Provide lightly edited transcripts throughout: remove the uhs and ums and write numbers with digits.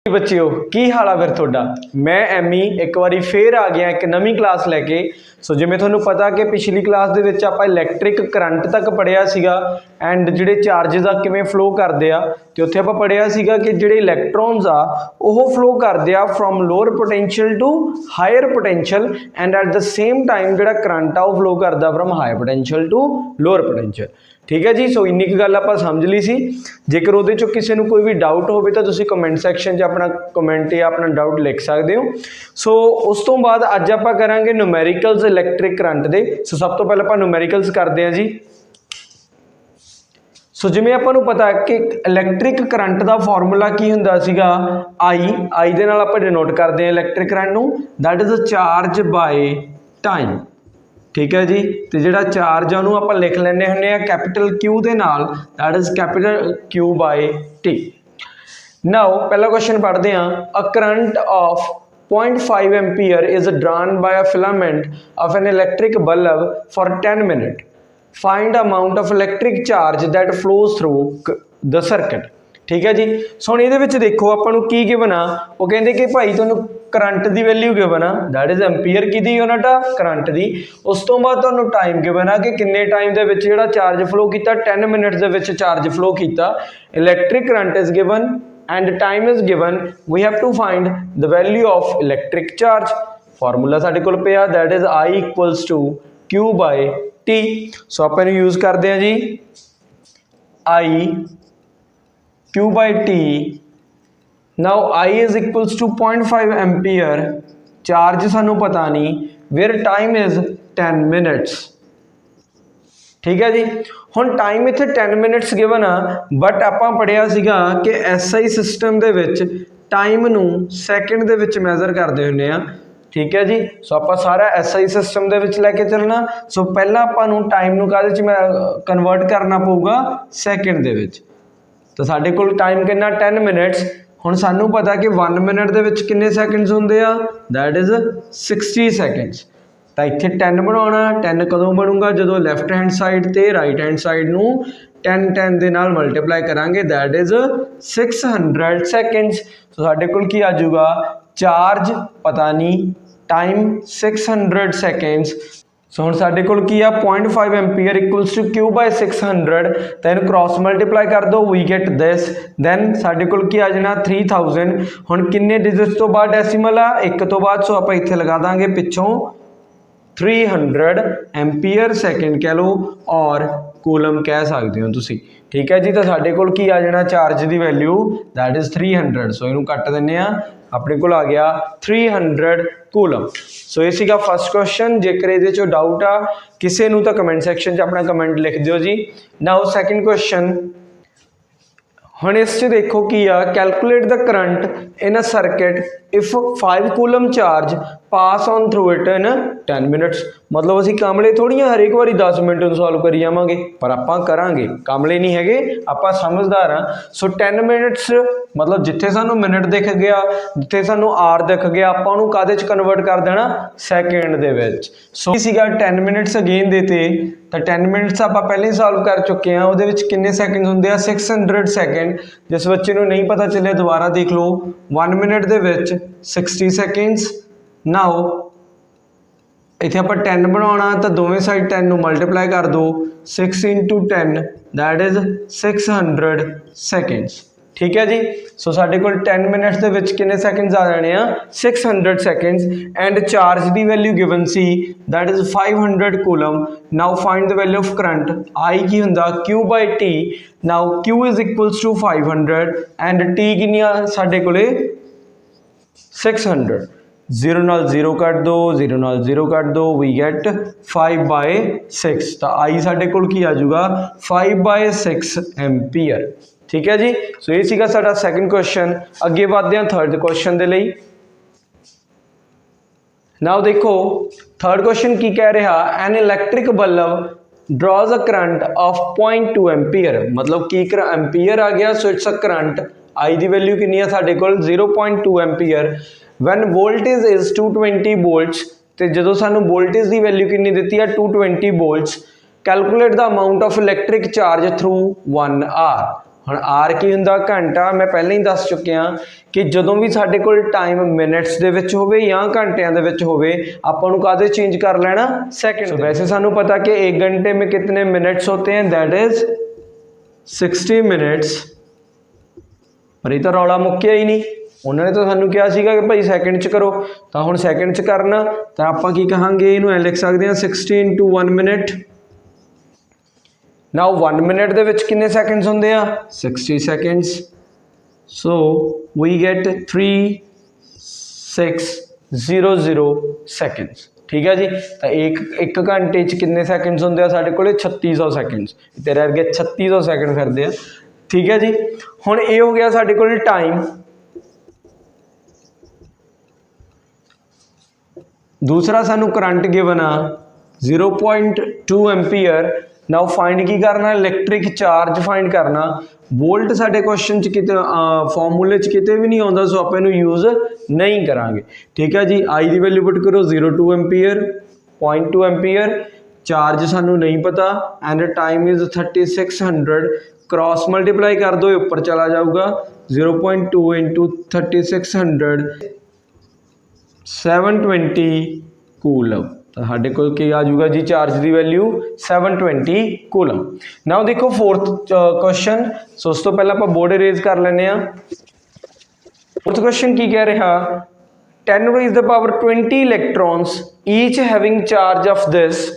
बच्चिओ की हाल आ फिर तुहाडा। मैं एमी एक बारी फिर आ गया एक नवी क्लास लैके। सो जिवें तुहानूं पता कि पिछली क्लास दे विच आपां इलैक्ट्रिक करंट तक पढ़िया सीगा एंड जिहड़े चार्जिस आ किवें फ्लो करदे आ ते उत्थे आपां पढ़िया सीगा कि जिहड़े इलैक्ट्रॉन्स आ ओह फ्लो करदे आ from lower potential to higher potential and at the same time जिहड़ा करंट आ ओह फ्लो करदा from higher potential to lower potential. ठीक है जी। सो इन्नी गल आप समझ ली सी। जेकर वो किसी को कोई भी डाउट हो तो तुम कमेंट सैक्शन अपना कमेंट या अपना डाउट लिख सकते हो। सो उस तो बाद अज आप करांगे न्यूमैरिकल्स इलैक्ट्रिक करंट दे। सो सब तो पहले आप न्यूमैरिकल्स करते हैं जी। सो जिवें आपां पता है कि इलैक्ट्रिक करंट का फॉर्मूला की हुंदा सीगा आई दे नाल आपां डिनोट करते हैं इलैक्ट्रिक करंट नूं, that is a charge by time. ठीक है जी। तो जिहड़ा चार्ज है उन्होंने आप लिख लैंदे हुंदे आ कैपिटल क्यू दे नाल, that is capital Q by T. Now पहला क्वेश्चन पढ़ते हैं। A current of 0.5 ampere is drawn by a filament of an electric bulb for 10 minute. Find amount of electric charge that flows through the circuit. ठीक है जी। सो हुण इहदे विच देखो आपां नूं की गिवन आ, वो कहंदे कि भाई तुहानूं करंट की वैल्यू गिवन आ, दैट इज एम्पीयर की यूनिट आ करंट की। उस तो बाद तुहानूं टाइम गिवन आ कि किन्ने टाइम दे विच जिहड़ा चार्ज फ्लो कीता, 10 मिनट दे विच चार्ज फ्लो कीता। Electric current is given and time is given. We have to find the value of electric charge. Formula साडे कोल पिया, that is I equals to Q by T. So आपां इहनूं use करदे हां जी, आई Q by T. Now I is equals to 0.5 ampere. Charge सानू पता नहीं, वेयर टाइम इज 10 मिनट्स। ठीक है जी। हुण टाइम इत्थे 10 मिनट्स गिवन आ, बट आपां पढ़िया सीगा कि SI system they which time नू सैकेंड दे विच मैजर करदे हुंदे आ। ठीक है जी। सो आपां सारा SI सिस्टम दे विच लैके चलना। सो पहला आपां नू टाइम नू काहदे च कन्वर्ट करना पऊगा, सैकेंड दे विच। तो साडे कोल टाइम कितना 10 मिनट्स। हुण सानू पता कि 1 मिनट दे विच किन्ने सैकेंड्स हुंदे आ, दैट इज 60 सैकेंड्स। तो इत्थे 10 बनाउणा, 10 कदों बनूगा जदों लैफ्ट हैंड साइड ते राइट हैंड साइड नू 10 दे नाल मल्टीप्लाई करांगे, दैट इज 600 सैकेंड्स। तो साडे कोल की आ जाऊगा, चार्ज पता नहीं, टाइम 600 सैकेंड्स। सो हुण साडे कोल की आ 0.5 ampere equals to Q by 600। Then cross multiply कर दो, वी गेट दिस। दैन साडे कोल की आ जाना 3000। हुण किन्ने डिजिट्स तो बाद डेसिमल आ, एक तो बाद। सो आपां इत्थे लगा दांगे पिछों 300 एम्पीयर सैकेंड कह लो, और कूलम कह सकते हो तुसी। ठीक है जी। तो साडे कोल की आ जाना चार्ज की वैल्यू, दैट इज 300। सो इनू कट दिंदे आ, अपने कोल आ गया 300 कूलम। सो ये सीगा फर्स्ट क्वेश्चन। जेकर इहदे चों डाउट आ किसी नूं तां कमेंट सैक्शन च अपना कमेंट लिख दिओ जी। Now second question. हुण इस च देखो की आ, calculate the current in a circuit if 5 coulomb charge pass on through it in 10 minutes. मतलब असीं कामले थोड़ियां हर एक बारी 10 मिनट नूं सॉल्व करी जावांगे, पर आपां करांगे, कामले नहीं हैगे, आपां समझदार हां। सो 10 मिनट्स मतलब जिथे सानू मिनट दिख गया, जिथे सानू आर दिख गया, आपां उहनूं काहदे च कन्वर्ट कर देना, सैकेंड दे विच। सो सीगा 10 मिनट्स अगेन देते, तो 10 मिनट्स आपां पहले ही सॉल्व कर चुके हैं। उहदे विच किन्ने सैकेंड हुंदे आ, 600 सैकेंड। जिस बच्चे नूं नहीं पता चलिया दोबारा देख लो। 1 मिनट दे विच 60 सैकेंड्स। नाउ इत्थे आपां 10 बनाउणा, तो दोवें साइड 10 नूं मल्टीप्लाई कर दो, 6 into 10 दैट इज 600 सैकेंड्स। ठीक है जी। सो साडे कोल 10 मिनट्स दे विच किन्ने सैकेंड्स आ जाने आ, 600 सैकेंड्स। एंड चार्ज की वैल्यू गिवन सी, that is 500 coulomb. Now find the value of current. I की हुंदा Q by T. Now Q is equals to 500 and T किन्नी आ साडे कोले 600। 0 नाल 0 कट दो, 0 नाल 0 कट दो, वी गेट 5/6। तो आई साडे कोल की आ जाऊगा 5/6 एम्पीयर। ठीक है जी। सो ये सीगा साडा सैकेंड क्वेश्चन। अगे बढ़ते हैं थर्ड क्वेश्चन दे लई। नाउ देखो थर्ड क्वेश्चन की कह रहा, an electric bulb draws a current of 0.2 ampere. मतलब की एम्पीयर आ गया, so it's a current. I की वैल्यू कितनी है साडे कोल 0.2 ampere. When voltage is 220 volts. तो जो सानू वोल्टेज की वैल्यू कितनी दी है, 220 volts. Calculate the amount of electric charge through 1 hour. ਹੁਣ आर की हुंदा घंटा, मैं पहले ही दस चुकिया कि जदों भी साडे कोल टाइम मिनट्स दे विच होवे या घंटिਆਂ ਦੇ ਵਿੱਚ होवे ਆਪਾਂ ਨੂੰ ਕਾਹਦੇ चेंज कर लेना सेकंड। so, वैसे सानू पता कि 1 घंटे में कितने मिनट्स होते हैं, दैट इज 60 मिनट्स। पर ये तो रौला मुक्या ही नहीं, उन्होंने तो सानू कहा सीगा कि भाई सैकेंड च करो, तो हुण सैकेंड च करना तो आपां की कहांगे, इहनूं ऐ लिख सकते हैं 60 × 1 मिनट। नाउ 1 मिनट दे विच कितने सैकेंड्स होंदे आ, 60 seconds. So we get 3600 seconds. ठीक है जी, तो एक घंटे च कितने सैकेंड्स होंदे आ साडे कोले, 3600 सैकेंड्स। तेरे वर्गे 3600 सैकेंड फिरदे आ। ठीक है जी, हुण ये हो गया साडे कोल टाइम। दूसरा सानू करंट गिवन आ 0.2 एम्पीयर। नाउ फाइंड की करना, इलैक्ट्रिक चार्ज फाइंड करना। वोल्ट साडे क्वेश्चन च किते फॉर्मूले च किते भी नहीं आउंदा, सो आपां इहनूं यूज नहीं करांगे। ठीक है जी, आई दी वैल्यू पुट करो 0.2 एम्पीयर, 0.2 एम्पीयर। चार्ज सानू नहीं पता and time is 3600। Cross multiply कर दो, ऊपर चला जाऊगा 0.2 × 3600 720 कूलम। तो साढ़े को आ जाऊगा जी चार्ज की वैल्यू 720 कूलम। नाउ देखो फोर्थ क्वेश्चन। सो उस तो पहले आप बोर्ड इरेज कर लेने। फोर्थ क्वेश्चन की कह रहा, 10⁻20 electrons each having charge of this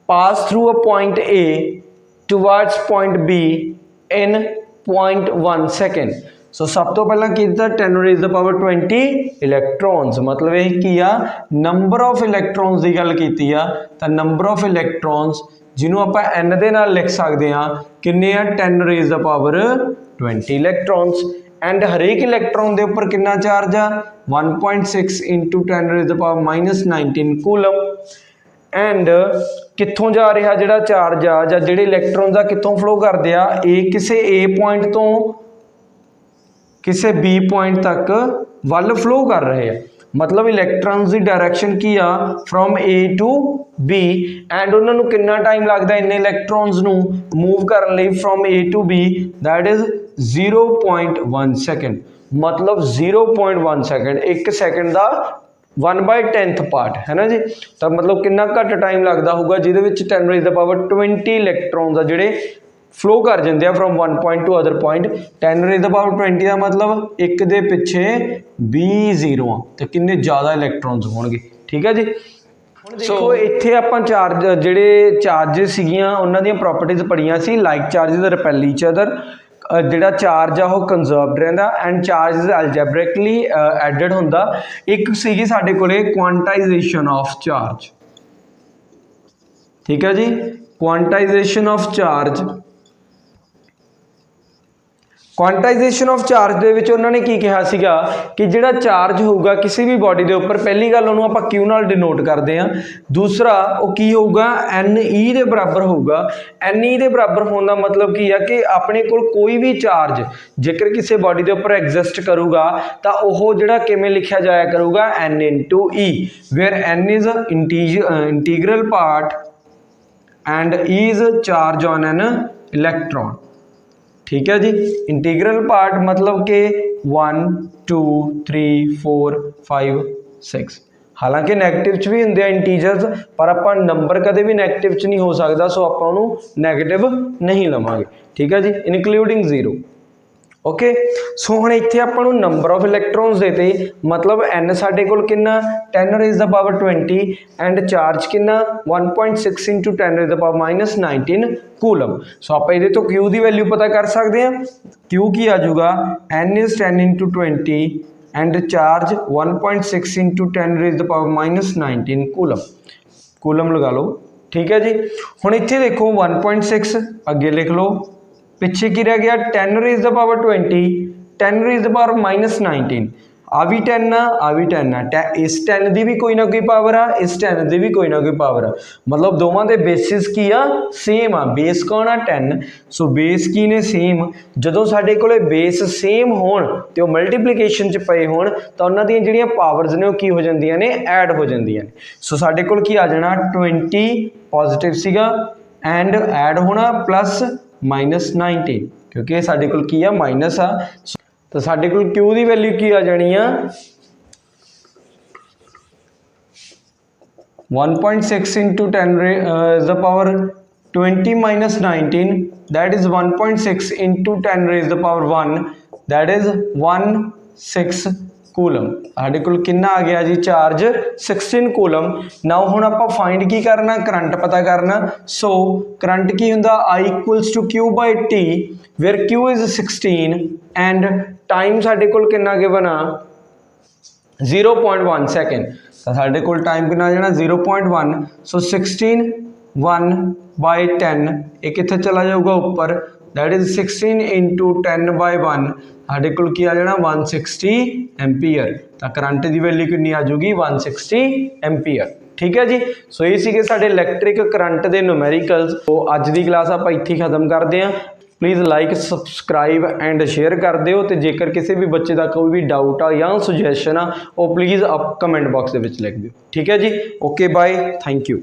pass through a point A towards point B in 0.1 second. So सब तो पहला की 10⁻20 इलैक्ट्रॉन्स, मतलब ये की आ नंबर ऑफ इलैक्ट्रॉन्स की गल की। तो नंबर ऑफ इलैक्ट्रॉन्स जिन्हों आप एन दे नाल लिख सकते हैं, किन्ने आ 10⁻20 इलैक्ट्रॉन्स। एंड हरेक इलैक्ट्रॉन के उपर कितना चार्ज आ, 1.6 × 10⁻19 कूलम। एंड कित्थों जा रहा जिहड़ा चार्ज आ जां जिहड़े इलैक्ट्रॉन्स आ कित्थों फ्लो करदे आ, किसी ए पॉइंट तो किसी बी पॉइंट तक वल फ्लो कर रहे हैं। मतलब इलैक्ट्रॉन्स की डायरैक्शन की आ from A to B and उन्होंने कितना टाइम लगता है इन्ने इलैक्ट्रॉन्स नू मूव करने लई from A to B, that is 0.1 second. मतलब 0.1 सेकेंड, एक सेकेंड का 1/10 पार्ट है ना जी। तो मतलब कितना घट टाइम लगता होगा जिहदे विच 10⁻20 इलैक्ट्रॉन्स आ जिहड़े फ्लो कर जाते हैं from one point two other point. 10⁻20 का मतलब एक दे पिछे 20 जीरो, तो किन्ने ज़्यादा इलैक्ट्रॉन्स होंगे। ठीक है जी। देखो इत्थे आपां चार्ज जिहड़े चार्जिस सीगियां उन्हां दीयां प्रॉपर्टीज़ पढ़ियां सी। Like charges repel each other, जिहड़ा चार्ज आ वो कंजर्वड रहिंदा and charge is algebraically added हुंदा। एक सीगी साडे कोले क्वांटाइजेशन ऑफ चार्ज। ठीक है जी, quantization of charge. Quantization of charge दे विच उन्होंने की कहा सीगा कि जिहड़ा चार्ज होगा किसी भी बॉडी के उपर, पहली गल उन्होंने आपां क्यू नाल डिनोट करते हैं। दूसरा वो की होगा, एन ई दे बराबर होगा। एन ई दे बराबर होने का मतलब की है कि अपने कोल कोई भी चार्ज जेकर किसी बॉडी के उपर एग्जिस्ट करूगा तो वह जिहड़ा किवें लिखा जाया करूगा, n into e, where n is integral part and e is charge on an electron. ठीक है जी, इंटीग्रल पार्ट मतलब कि 1 2 3 4 5 6। हालांकि नैगेटिव च भी होंगे इंटीजर्स, पर आप नंबर कदे भी नैगेटिव च नहीं हो सकता, सो आप नैगेटिव नहीं लवांगे। ठीक है जी, इनकलूडिंग 0। ओके, सो हुण इत्थे आपां नूं नंबर ऑफ इलैक्ट्रॉन्स देते, मतलब एन साडे कोल कितना 10⁻20 एंड चार्ज कितना 1.6 × 10⁻19 कूलम। सो आप इहदे तो क्यू की वैल्यू पता कर सकते हैं। क्यू की आ जाऊगा, n is 10 × 20 and charge 1.6 × 10⁻19 coulomb. Coulomb लगा लो। ठीक है जी, हुण इत्थे देखो 1.6 अगे लिख लो, पिछे की रह गया 10⁻20 10⁻−19। आ भी 10 आ भी 10 इस 10 की भी कोई ना कोई पावर आ, इस 10 की भी कोई ना कोई पावर आ। मतलब दोवां दे बेसिस की आ, सेम आ। बेस कौन आ, 10। सो बेस की ने सेम। जदों साडे कोले बेस सेम होण ते ओह मल्टीप्लीकेशन च पए होण तां उन्हां दीयां जिहड़ियां पावर्स ने ओह की हो जांदियां ने, ऐड हो जांदियां ने। सो साडे कोल की आ जाना 20 पॉजिटिव सीगा एंड ऐड होना प्लस -19 क्योंकि साडे कोल की आ माइनस आ, तो साडे कोल क्यू की वैल्यू की आ जानी आ 1.6 into 10 raised the power 20 minus 19, that is 1.6 into 10 raised the power 1, that is 16 coulomb. साडे कोल कितना आ गया जी चार्ज 16 कूलम। नाउ हुण आपां फाइंड की करना, करंट पता करना। सो करंट की हुंदा I equals to Q by T, where Q is 16 and time साडे कोल कितना गिवन आ 0.1 सैकेंड। तो साडे कोल टाइम कितना आ जाना 0.1। सो 16 1 बाई 10 ये कित्थे चला जाऊगा ऊपर, दैट इज 16 इंटू 10 बाई 1, साडे कोल की आ जाना 160 एम्पीयर। तो करंट की वैल्यू कितनी आ जाऊगी 160 एम्पीयर। ठीक है जी। सो ये सीगे साडे इलैक्ट्रिक करंट के न्यूमेरिकल्स। तो अज की क्लास आप इत्थे खत्म करते हैं। Please like subscribe and share कर दिओ, तो जेकर किसी भी बच्चे का कोई भी डाउट आ या सुजैशन आ वो प्लीज़ आप कमेंट बॉक्स के लिख दिओ। ठीक है जी। Okay bye, thank you.